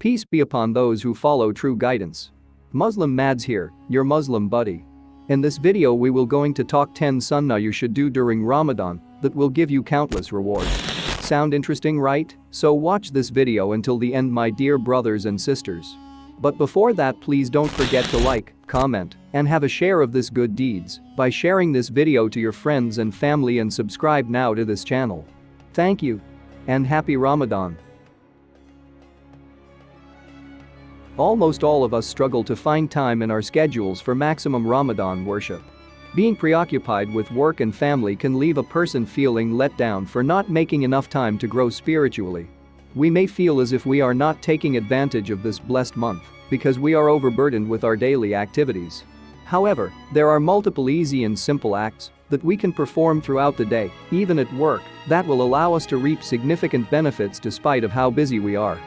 Peace be upon those who follow true guidance. Muslim Mads here, your Muslim buddy. In this video we will going to talk 10 sunnah you should do during Ramadan that will give you countless rewards. Sound interesting, right? So watch this video until the end, my dear brothers and sisters. But before that, please don't forget to like, comment, and have a share of this good deeds by sharing this video to your friends and family, and subscribe now to this channel. Thank you. And happy Ramadan. Almost all of us struggle to find time in our schedules for maximum Ramadan worship. Being preoccupied with work and family can leave a person feeling let down for not making enough time to grow spiritually. We may feel as if we are not taking advantage of this blessed month because we are overburdened with our daily activities. However, there are multiple easy and simple acts that we can perform throughout the day, even at work, that will allow us to reap significant benefits despite of how busy we are.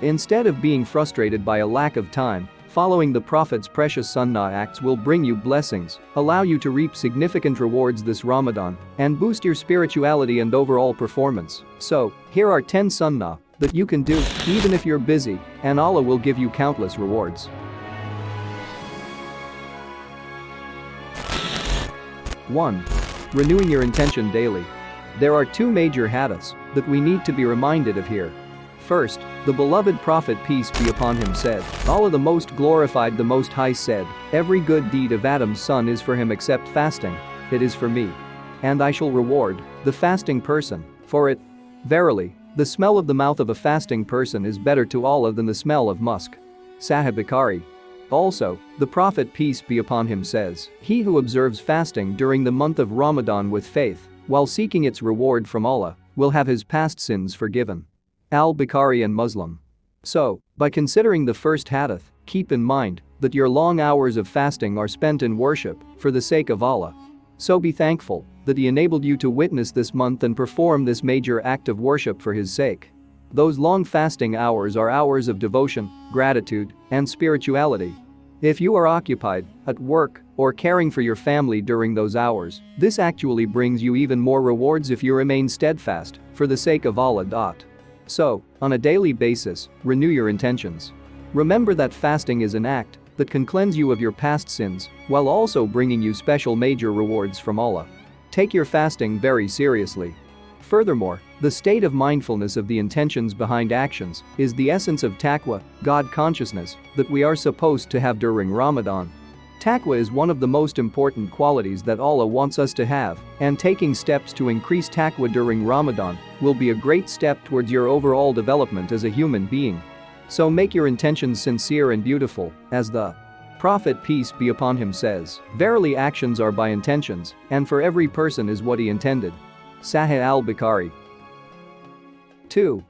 Instead of being frustrated by a lack of time, following the Prophet's precious sunnah acts will bring you blessings, allow you to reap significant rewards this Ramadan, and boost your spirituality and overall performance. So, here are 10 sunnah that you can do even if you're busy, and Allah will give you countless rewards. 1. Renewing your intention daily. There are two major hadiths that we need to be reminded of here. First, the beloved Prophet, peace be upon him, said, Allah the Most Glorified, the Most High said, every good deed of Adam's son is for him except fasting. It is for me. And I shall reward the fasting person for it. Verily, the smell of the mouth of a fasting person is better to Allah than the smell of musk. Sahih Bukhari. Also, the Prophet, peace be upon him, says, he who observes fasting during the month of Ramadan with faith, while seeking its reward from Allah, will have his past sins forgiven. Al-Bukhari and Muslim. So, by considering the first hadith, keep in mind that your long hours of fasting are spent in worship for the sake of Allah. So be thankful that He enabled you to witness this month and perform this major act of worship for His sake. Those long fasting hours are hours of devotion, gratitude, and spirituality. If you are occupied at work or caring for your family during those hours, this actually brings you even more rewards if you remain steadfast for the sake of Allah. So, on a daily basis, renew your intentions. Remember that fasting is an act that can cleanse you of your past sins while also bringing you special major rewards from Allah. Take your fasting very seriously. Furthermore, the state of mindfulness of the intentions behind actions is the essence of taqwa, God consciousness, that we are supposed to have during Ramadan. Taqwa is one of the most important qualities that Allah wants us to have, and taking steps to increase taqwa during Ramadan will be a great step towards your overall development as a human being. So make your intentions sincere and beautiful, as the Prophet, peace be upon him, says, verily actions are by intentions, and for every person is what he intended. Sahih Al-Bukhari. 2.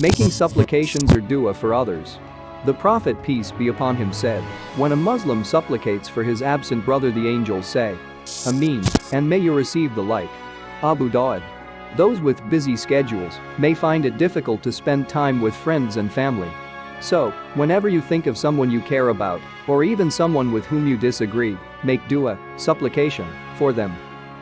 Making supplications or dua for others. The Prophet, peace be upon him, said, when a Muslim supplicates for his absent brother, the angels say, Ameen, and may you receive the like. Abu Dawud. Those with busy schedules may find it difficult to spend time with friends and family. So, whenever you think of someone you care about, or even someone with whom you disagree, make dua, supplication, for them.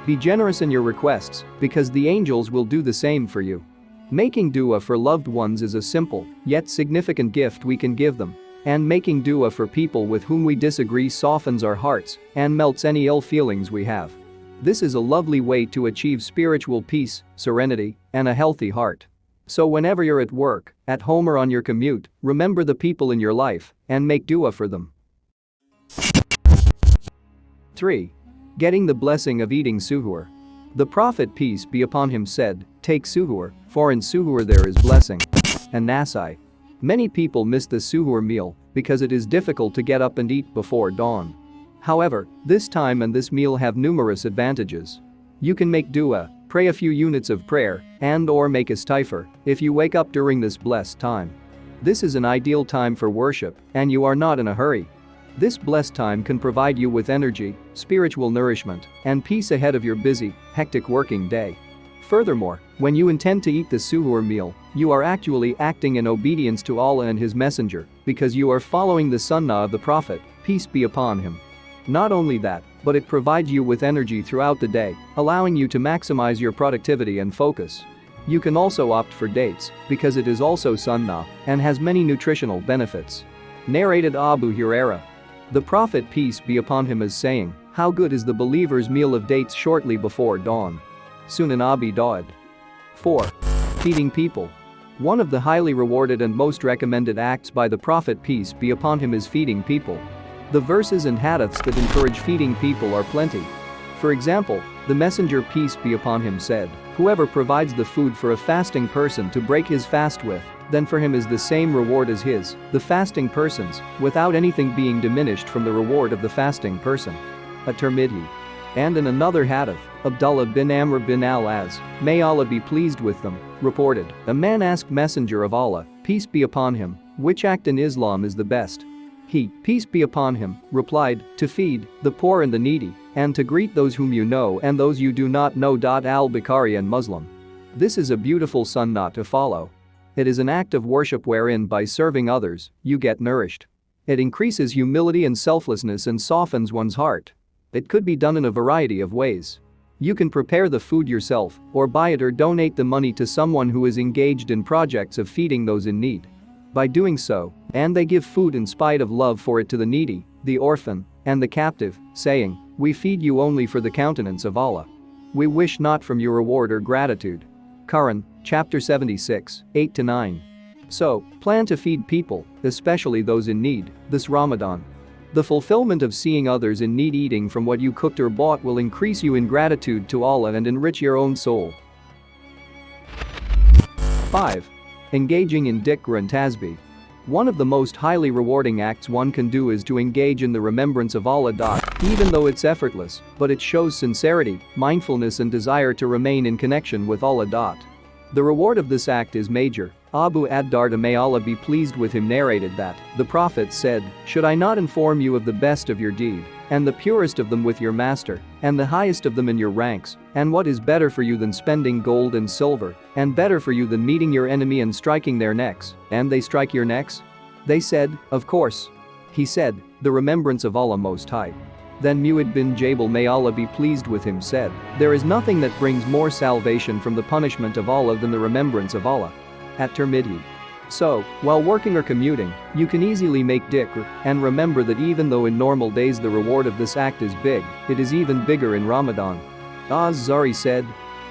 Be generous in your requests, because the angels will do the same for you. Making dua for loved ones is a simple, yet significant gift we can give them. And making dua for people with whom we disagree softens our hearts and melts any ill feelings we have. This is a lovely way to achieve spiritual peace, serenity, and a healthy heart. So whenever you're at work, at home, or on your commute, remember the people in your life and make dua for them. 3. Getting the blessing of eating suhoor. The Prophet, peace be upon him, said, take suhoor, for in suhoor there is blessing. And Nasai. Many people miss the suhoor meal because it is difficult to get up and eat before dawn. However, this time and this meal have numerous advantages. You can make dua, pray a few units of prayer, and or make istighfar if you wake up during this blessed time. This is an ideal time for worship, and you are not in a hurry. This blessed time can provide you with energy, spiritual nourishment, and peace ahead of your busy, hectic working day. Furthermore, when you intend to eat the suhoor meal, you are actually acting in obedience to Allah and His Messenger, because you are following the sunnah of the Prophet, peace be upon him. Not only that, but it provides you with energy throughout the day, allowing you to maximize your productivity and focus. You can also opt for dates because it is also Sunnah and has many nutritional benefits. Narrated Abu Hurairah. The Prophet peace be upon him is saying, how good is the believer's meal of dates shortly before dawn. Sunan Abi Dawud. 4. Feeding people. One of the highly rewarded and most recommended acts by the Prophet peace be upon him is feeding people. The verses and hadiths that encourage feeding people are plenty. For example, the Messenger peace be upon him said, whoever provides the food for a fasting person to break his fast with, then for him is the same reward as his, the fasting person's, without anything being diminished from the reward of the fasting person. At-Tirmidhi. And in another hadith, Abdullah bin Amr bin al-As, may Allah be pleased with them, reported, a man asked Messenger of Allah, peace be upon him, which act in Islam is the best? He, peace be upon him, replied, to feed the poor and the needy, and to greet those whom you know and those you do not know. Al-Bukhari and Muslim. This is a beautiful sunnah to follow. It is an act of worship wherein by serving others, you get nourished. It increases humility and selflessness and softens one's heart. It could be done in a variety of ways. You can prepare the food yourself, or buy it or donate the money to someone who is engaged in projects of feeding those in need. By doing so, and they give food in spite of love for it to the needy, the orphan, and the captive, saying, we feed you only for the countenance of Allah. We wish not from you reward or gratitude. Quran, chapter 76, 8-9. So, plan to feed people, especially those in need, this Ramadan. The fulfillment of seeing others in need eating from what you cooked or bought will increase you in gratitude to Allah and enrich your own soul. 5. Engaging in dhikr and tasbih. One of the most highly rewarding acts one can do is to engage in the remembrance of Allah. Even though it's effortless, but it shows sincerity, mindfulness and desire to remain in connection with Allah. The reward of this act is major. Abu ad-Darda, may Allah be pleased with him, narrated that the Prophet said, should I not inform you of the best of your deed, and the purest of them with your master, and the highest of them in your ranks, and what is better for you than spending gold and silver, and better for you than meeting your enemy and striking their necks, and they strike your necks? They said, of course. He said, the remembrance of Allah Most High. Then Mu'adh bin Jabal, may Allah be pleased with him, said, there is nothing that brings more salvation from the punishment of Allah than the remembrance of Allah. At-Tirmidhi. So, while working or commuting, you can easily make dhikr, and remember that even though in normal days the reward of this act is big, it is even bigger in Ramadan. Az-Zari said,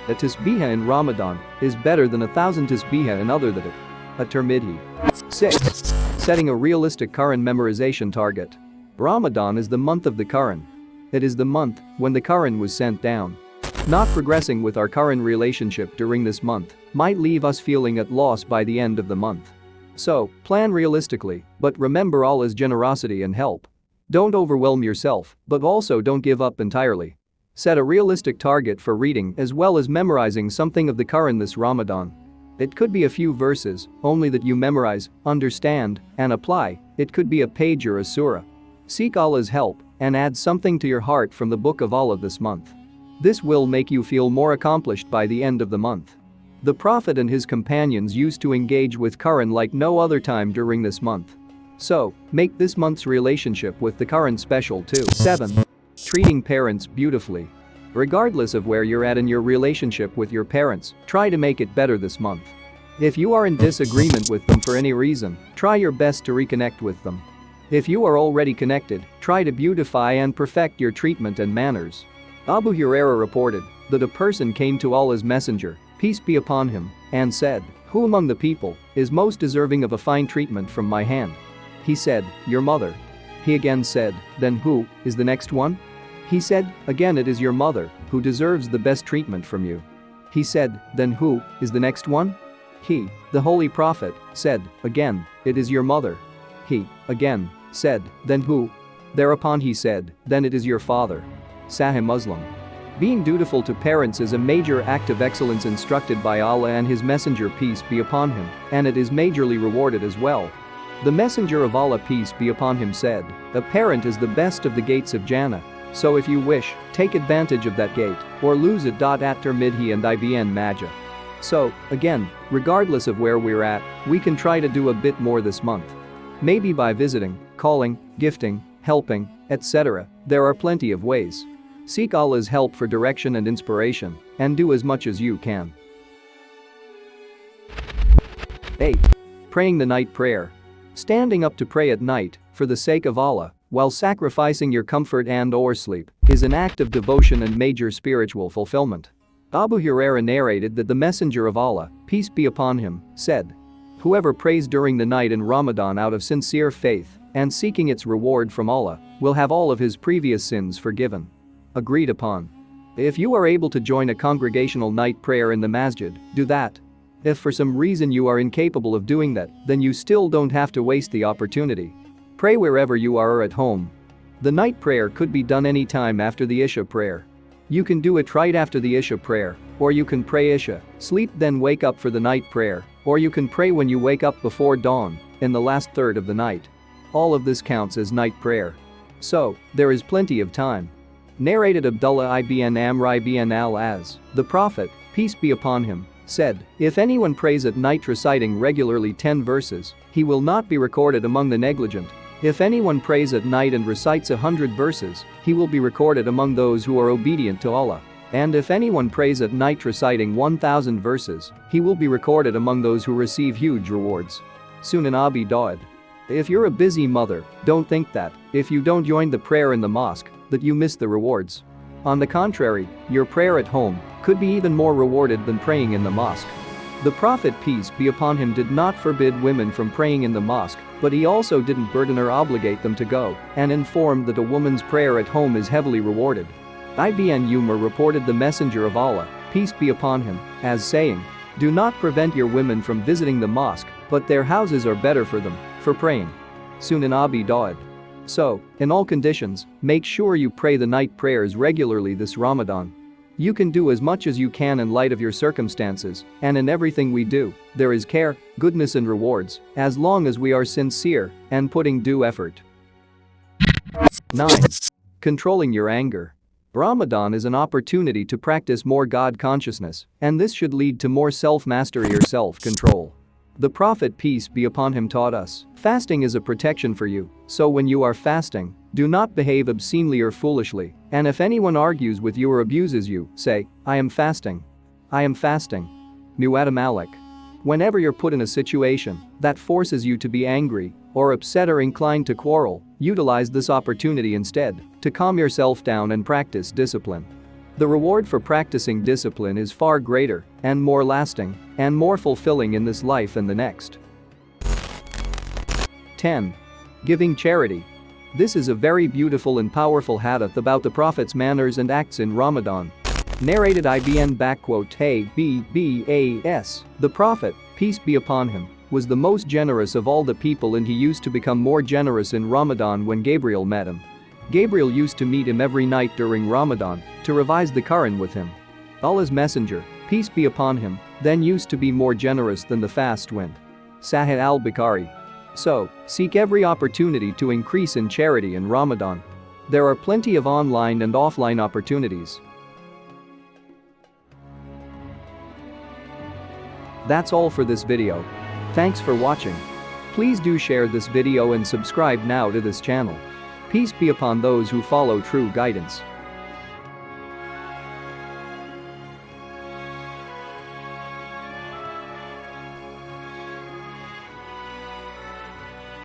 a tasbihah in Ramadan is better than 1,000 tasbihah in other than it. At-Tirmidhi. 6. Setting a realistic Quran memorization target. Ramadan is the month of the Quran. It is the month when the Quran was sent down. Not progressing with our Quran relationship during this month might leave us feeling at loss by the end of the month. So, plan realistically, but remember Allah's generosity and help. Don't overwhelm yourself, but also don't give up entirely. Set a realistic target for reading as well as memorizing something of the Quran this Ramadan. It could be a few verses, only that you memorize, understand, and apply. It could be a page or a surah. Seek Allah's help and add something to your heart from the book of Allah this month. This will make you feel more accomplished by the end of the month. The Prophet and his companions used to engage with Quran like no other time during this month. So, make this month's relationship with the Quran special too. 7. Treating parents beautifully. Regardless of where you're at in your relationship with your parents, try to make it better this month. If you are in disagreement with them for any reason, try your best to reconnect with them. If you are already connected, try to beautify and perfect your treatment and manners. Abu Hurairah reported that a person came to Allah's Messenger, peace be upon him, and said, who among the people is most deserving of a fine treatment from my hand? He said, your mother. He again said, then who is the next one? He said, again, it is your mother who deserves the best treatment from you. He said, then who is the next one? He, the Holy Prophet, said, again, it is your mother. He, again, said, then who? Thereupon he said, then it is your father. Sahih Muslim. Being dutiful to parents is a major act of excellence instructed by Allah and His Messenger, peace be upon him, and it is majorly rewarded as well. The Messenger of Allah, peace be upon him, said, a parent is the best of the gates of Jannah. So if you wish, take advantage of that gate, or lose it. At-Tirmidhi and Ibn Majah. So, again, regardless of where we're at, we can try to do a bit more this month. Maybe by visiting, calling, gifting, helping, etc. There are plenty of ways. Seek Allah's help for direction and inspiration, and do as much as you can. 8. Praying the night prayer. Standing up to pray at night, for the sake of Allah, while sacrificing your comfort and/or sleep, is an act of devotion and major spiritual fulfillment. Abu Hurairah narrated that the Messenger of Allah, peace be upon him, said, "Whoever prays during the night in Ramadan out of sincere faith and seeking its reward from Allah will have all of his previous sins forgiven." Agreed upon. If you are able to join a congregational night prayer in the masjid, do that. If for some reason you are incapable of doing that, then you still don't have to waste the opportunity. Pray wherever you are or at home. The night prayer could be done anytime after the Isha prayer. You can do it right after the Isha prayer, or you can pray Isha, sleep then wake up for the night prayer, or you can pray when you wake up before dawn, in the last third of the night. All of this counts as night prayer. So, there is plenty of time. Narrated Abdullah ibn Amr ibn al-As, the Prophet, peace be upon him, said, "If anyone prays at night reciting regularly 10 verses, he will not be recorded among the negligent. If anyone prays at night and recites 100 verses, he will be recorded among those who are obedient to Allah. And if anyone prays at night reciting 1,000 verses, he will be recorded among those who receive huge rewards." Sunan Abi Dawud. If you're a busy mother, don't think that, if you don't join the prayer in the mosque, that you miss the rewards. On the contrary, your prayer at home could be even more rewarded than praying in the mosque. The Prophet, peace be upon him, did not forbid women from praying in the mosque, but he also didn't burden or obligate them to go, and informed that a woman's prayer at home is heavily rewarded. Ibn Umar reported the Messenger of Allah, peace be upon him, as saying, "Do not prevent your women from visiting the mosque, but their houses are better for them, for praying." Sunan Abi Dawud. So, in all conditions, make sure you pray the night prayers regularly this Ramadan. You can do as much as you can in light of your circumstances, and in everything we do, there is care, goodness and rewards, as long as we are sincere and putting due effort. 9. Controlling your anger. Ramadan is an opportunity to practice more God consciousness, and this should lead to more self-mastery or self-control. The Prophet, peace be upon him, taught us, fasting is a protection for you, so when you are fasting, do not behave obscenely or foolishly, and if anyone argues with you or abuses you, say, "I am fasting. I am fasting." Muwatta Malik. Whenever you're put in a situation that forces you to be angry or upset or inclined to quarrel, utilize this opportunity instead to calm yourself down and practice discipline. The reward for practicing discipline is far greater and more lasting and more fulfilling in this life and the next. 10. Giving charity. This is a very beautiful and powerful hadith about the Prophet's manners and acts in Ramadan. Narrated Ibn Abbas, the Prophet, peace be upon him, was the most generous of all the people, and he used to become more generous in Ramadan when Gabriel met him. Gabriel used to meet him every night during Ramadan to revise the Quran with him. Allah's Messenger, peace be upon him, then used to be more generous than the fast wind. Sahih Al-Bukhari. So, seek every opportunity to increase in charity in Ramadan. There are plenty of online and offline opportunities. That's all for this video. Thanks for watching. Please do share this video and subscribe now to this channel. Peace be upon those who follow true guidance.